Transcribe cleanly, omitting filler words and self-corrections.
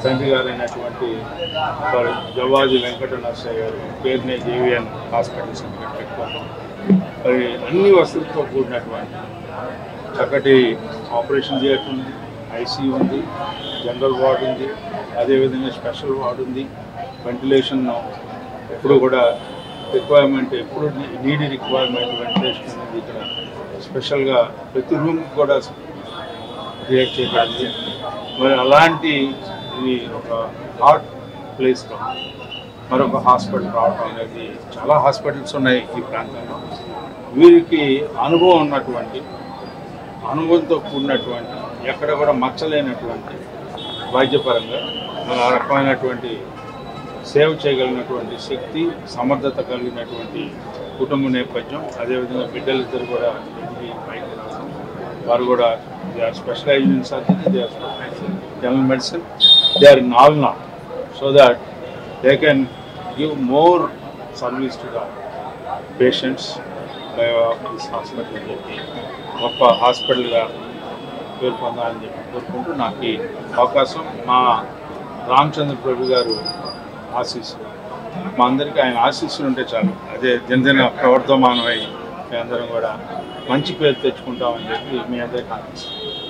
తండ్రి గారైనటువంటి జవాజీ వెంకట నరసయ్య గారు పేరునే జేవిఎన్ హాస్పిటల్స్ పెట్టుకోవడం, మరి అన్ని వసతులతో కూడినటువంటి చక్కటి ఆపరేషన్ థియేటర్ ఉంది, ఐసీయూ ఉంది, జనరల్ వార్డు ఉంది, అదేవిధంగా స్పెషల్ వార్డు ఉంది. వెంటిలేషన్ ఎప్పుడు కూడా రిక్వైర్మెంట్, ఎప్పుడు నీడి రిక్వైర్మెంట్ వెంటిలేషన్ అనేది ఇక్కడ స్పెషల్గా ప్రతి రూమ్ కూడా క్రియేట్ చేయబడింది. మరి అలాంటి ఇది ఒక హాట్ ప్లేస్లో మరొక హాస్పిటల్ రావడం అనేది, చాలా హాస్పిటల్స్ ఉన్నాయి ఈ ప్రాంతంలో. వీరికి అనుభవం ఉన్నటువంటి, అనుభవంతో కూడినటువంటి, ఎక్కడ కూడా మచ్చలేనటువంటి వైద్యపరంగా ఆ రకమైనటువంటి సేవ చేయగలిగినటువంటి శక్తి, సమర్థత కలిగినటువంటి కుటుంబ నేపథ్యం, అదేవిధంగా బిడ్డలిద్దరు కూడా పైకి రావడం, వారు కూడా they are specialized in surgery, they are specialized in general medicine, they are in all now, so that they can give more service to the patients by this hospital అని చెప్పి గొప్ప హాస్పిటల్గా పేరు పొందాలని చెప్పి కోరుకుంటూ నాకు ఈ అవకాశం, మా రామచంద్ర ప్రభు గారు ఆశీస్సులు, మా అందరికీ ఆయన ఆశీస్సులు ఉంటే చాలు, అదే జనజన ప్రవర్తమానమై మీ అందరం కూడా మంచి పేరు తెచ్చుకుంటామని చెప్పి మీ అందరికీ ఆశిస్తున్నాను.